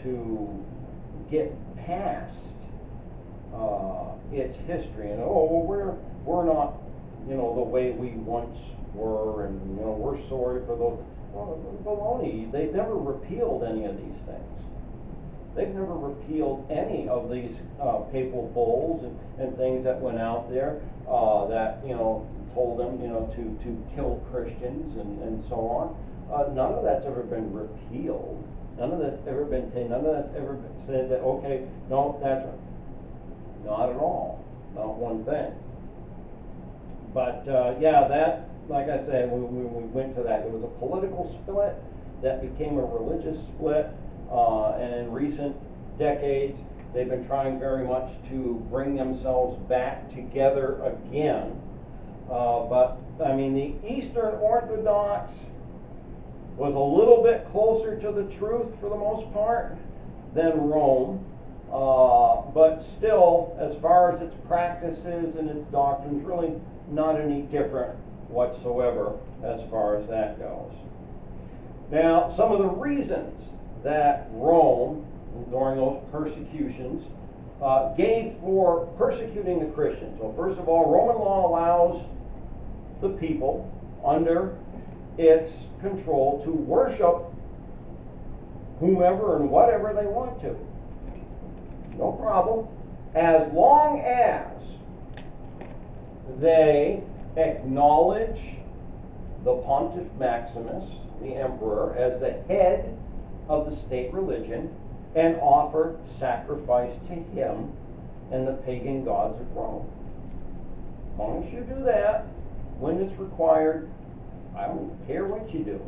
to get past its history, and we're not, the way we once were, and we're sorry for those. Well, baloney. They've never repealed any of these things. They've never repealed any of these papal bulls and things that went out there that told them to kill Christians and so on. None of that's ever been repealed. None of that's ever been taken. None of that's ever been said that okay, no, that's not at all. Not one thing. But yeah, that, like I said, we went to that. It was a political split that became a religious split, and in recent decades, they've been trying very much to bring themselves back together again. But I mean, the Eastern Orthodox was a little bit closer to the truth for the most part than Rome. But still, as far as its practices and its doctrines, really not any different whatsoever as far as that goes. Now, some of the reasons that Rome, during those persecutions, gave for persecuting the Christians. Well, first of all, Roman law allows the people under its control to worship whomever and whatever they want to. No problem. As long as they acknowledge the Pontiff Maximus, the emperor, as the head of the state religion and offer sacrifice to him and the pagan gods of Rome. As long as you do that, when it's required, I don't care what you do.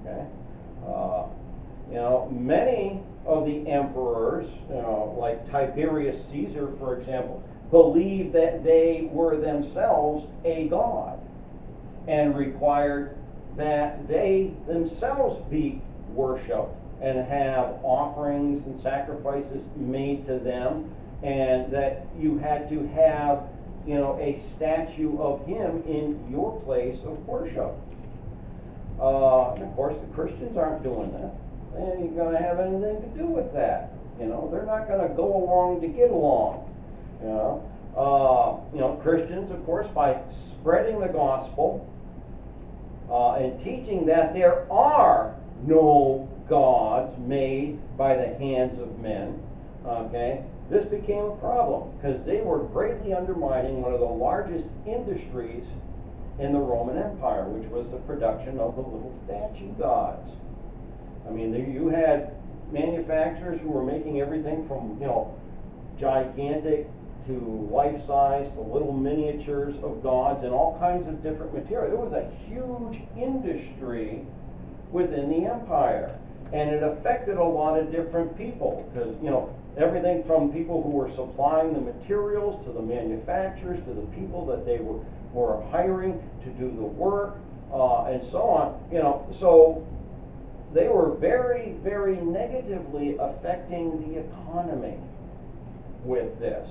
Okay? Many of the emperors, like Tiberius Caesar, for example, believed that they were themselves a god and required that they themselves be worshipped and have offerings and sacrifices made to them, and that you had to have a statue of him in your place of worship. And of course, the Christians aren't doing that. They ain't going to have anything to do with that. They're not going to go along to get along. Christians, of course, by spreading the gospel and teaching that there are no gods made by the hands of men, okay, this became a problem because they were greatly undermining one of the largest industries in the Roman Empire, which was the production of the little statue gods. I mean, you had manufacturers who were making everything from, gigantic to life-size to little miniatures of gods and all kinds of different material. It was a huge industry within the empire, and it affected a lot of different people because, everything from people who were supplying the materials to the manufacturers to the people that they were hiring to do the work, and so on. So they were very, very negatively affecting the economy with this,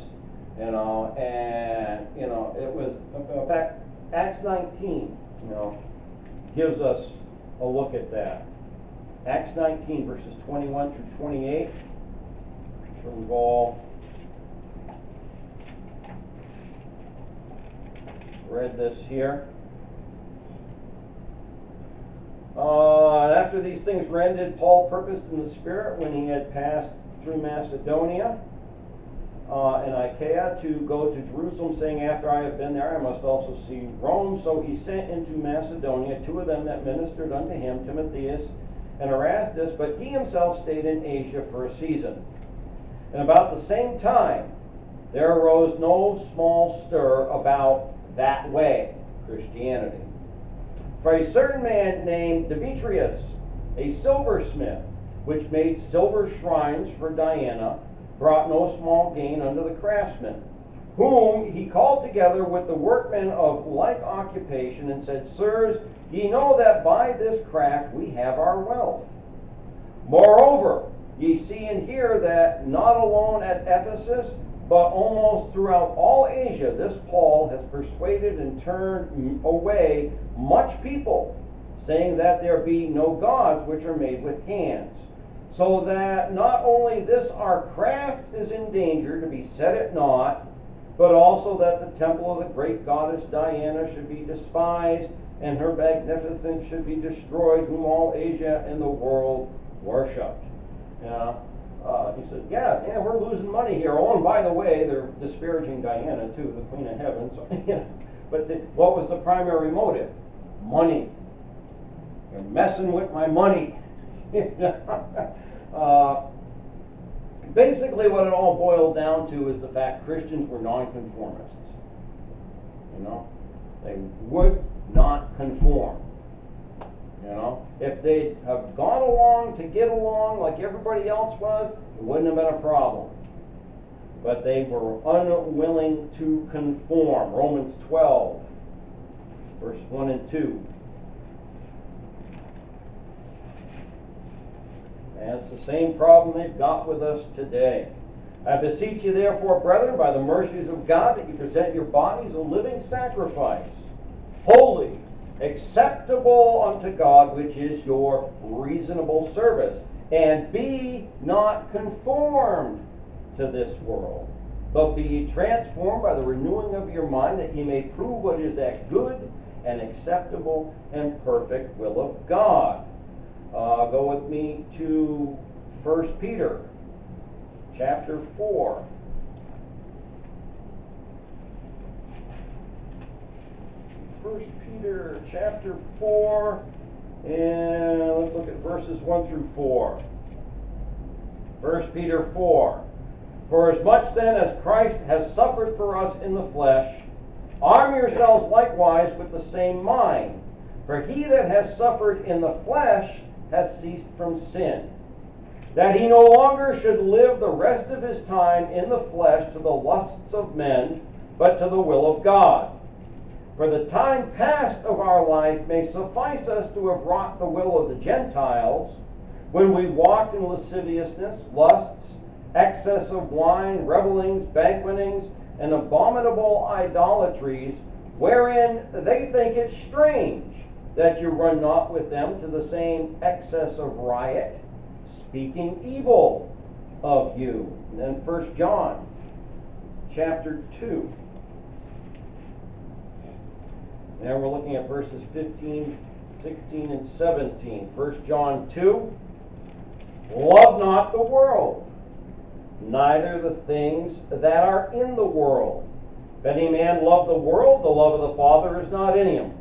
and it was, in fact, Acts 19, gives us a look at that. Acts 19, verses 21 through 28. I'm sure we've all read this here. After these things were ended, Paul purposed in the Spirit, when he had passed through Macedonia and Achaia, to go to Jerusalem, saying, after I have been there, I must also see Rome. So he sent into Macedonia 2 of them that ministered unto him, Timotheus and Erastus, but he himself stayed in Asia for a season. And about the same time, there arose no small stir about that way, Christianity. For a certain man named Demetrius, a silversmith, which made silver shrines for Diana, brought no small gain unto the craftsmen, whom he called together with the workmen of like occupation, and said, Sirs, ye know that by this craft we have our wealth. Moreover, ye see and hear that not alone at Ephesus, but almost throughout all Asia, this Paul has persuaded and turned away much people, saying that there be no gods which are made with hands. so that not only this our craft is in danger to be set at naught, but also that the temple of the great goddess Diana should be despised, and her magnificence should be destroyed, whom all Asia and the world worshipped. He said, yeah, we're losing money here. Oh, and by the way, they're disparaging Diana too, the Queen of Heaven. So, but what was the primary motive? Money. You're messing with my money. Basically, what it all boiled down to is the fact Christians were nonconformists. They would not conform. If they'd have gone along to get along like everybody else was, it wouldn't have been a problem. But they were unwilling to conform. Romans 12, verse 1 and 2. And it's the same problem they've got with us today. I beseech you, therefore, brethren, by the mercies of God, that you present your bodies a living sacrifice, holy, acceptable unto God, which is your reasonable service. And be not conformed to this world, but be ye transformed by the renewing of your mind, that ye may prove what is that good and acceptable and perfect will of God. Go with me to 1 Peter chapter 4. Peter chapter 4, and let's look at verses 1 through 4. 1 Peter 4. For as much then as Christ has suffered for us in the flesh, arm yourselves likewise with the same mind. For he that has suffered in the flesh has ceased from sin, that he no longer should live the rest of his time in the flesh to the lusts of men, but to the will of God. For the time past of our life may suffice us to have wrought the will of the Gentiles, when we walked in lasciviousness, lusts, excess of wine, revellings, banquetings, and abominable idolatries, wherein they think it strange that you run not with them to the same excess of riot, speaking evil of you. And then 1 John chapter 2. Now we're looking at verses 15, 16, and 17. 1 John 2. Love not the world, neither the things that are in the world. If any man love the world, the love of the Father is not in him.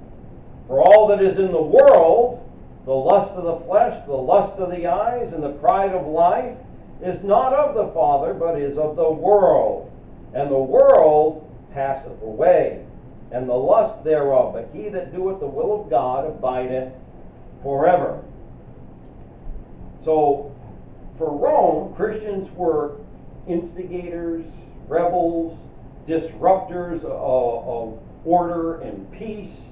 For all that is in the world, the lust of the flesh, the lust of the eyes, and the pride of life, is not of the Father, but is of the world. And the world passeth away, and the lust thereof. But he that doeth the will of God abideth forever. So, for Rome, Christians were instigators, rebels, disruptors of order and peace.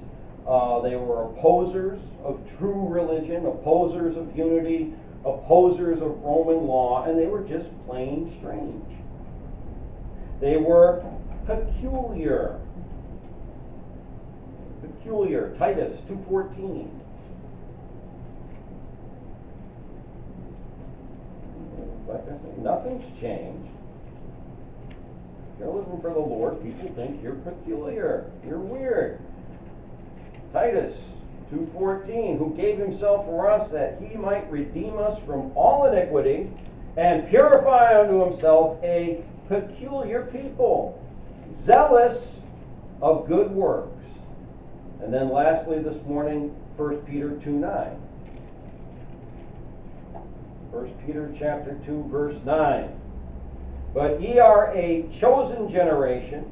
They were opposers of true religion, opposers of unity, opposers of Roman law, and they were just plain strange. They were peculiar. Titus 2:14. Like I say, nothing's changed. If you're living for the Lord, people think you're peculiar, you're weird. Titus 2:14, who gave himself for us that he might redeem us from all iniquity and purify unto himself a peculiar people, zealous of good works. And then lastly this morning, 1 Peter 2:9. 1 Peter chapter 2, verse 9. But ye are a chosen generation,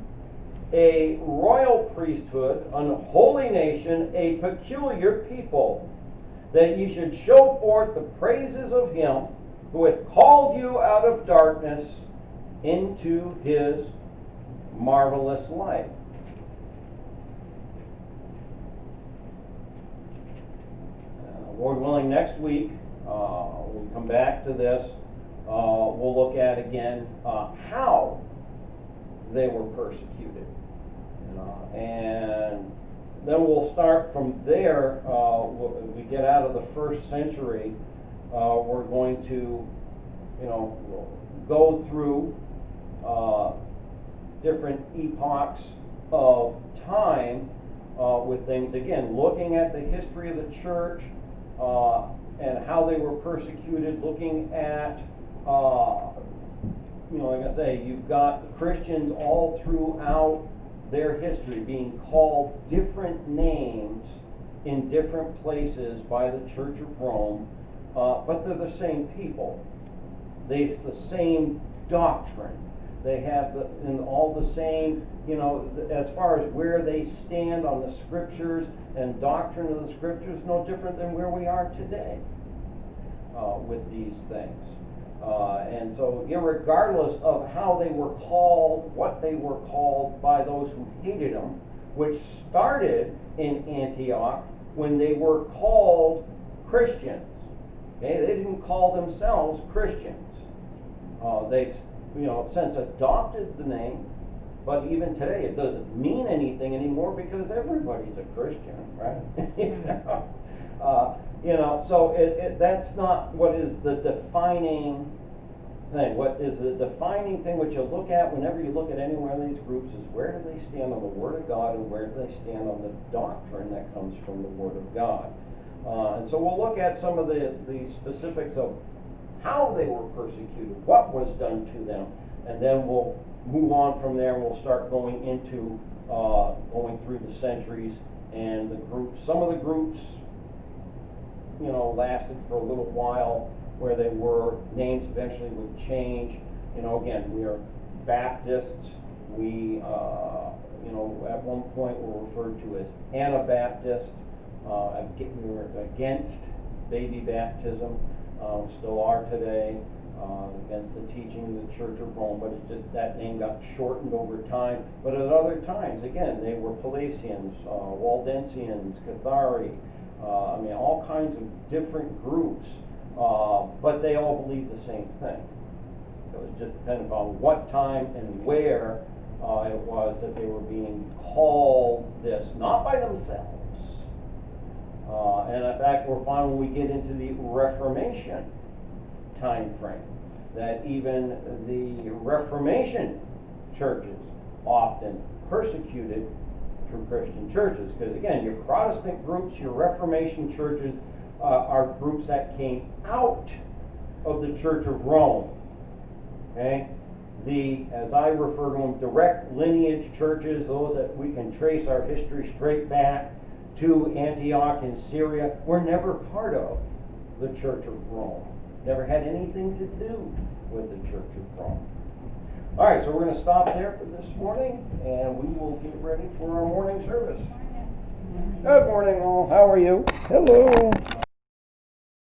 a royal priesthood, an holy nation, a peculiar people, that ye should show forth the praises of him who hath called you out of darkness into his marvelous light. Lord willing, next week, we'll come back to this. We'll look at again how they were persecuted. And then we'll start from there. We get out of the first century we're going to, go through different epochs of time with things, again, looking at the history of the church and how they were persecuted, looking at, like I say, you've got Christians all throughout their history being called different names in different places by the Church of Rome, but they're the same people. They've the same doctrine. They have all the same, as far as where they stand on the scriptures and doctrine of the scriptures, no different than where we are today with these things. And so, irregardless of how they were called, what they were called by those who hated them, which started in Antioch when they were called Christians. Okay, they didn't call themselves Christians. They've, since adopted the name, but even today it doesn't mean anything anymore because everybody's a Christian, right? So that's not what is the defining thing. What is the defining thing which you look at whenever you look at any one of these groups is where do they stand on the Word of God and where do they stand on the doctrine that comes from the Word of God. And so we'll look at some of the specifics of how they were persecuted, what was done to them, and then we'll move on from there and we'll start going into going through the centuries and the groups. Some of the groups, lasted for a little while where they were, names eventually would change. Again, we are Baptists. We, at one point were referred to as Anabaptist. We were against baby baptism, still are today, against the teaching of the Church of Rome, but it's just that name got shortened over time. But at other times, again, they were Pelagians, Waldensians, Cathari, all kinds of different groups, but they all believed the same thing. So it just depended on what time and where it was that they were being called this, not by themselves. And in fact, we'll find when we get into the Reformation time frame that even the Reformation churches often persecuted true Christian churches. Because again, your Protestant groups, your Reformation churches are groups that came out of the Church of Rome. Okay? As I refer to them, direct lineage churches, those that we can trace our history straight back to Antioch in Syria, were never part of the Church of Rome. Never had anything to do with the Church of Rome. All right, so we're going to stop there for this morning, and we will get ready for our morning service. Good morning, all. How are you? Hello.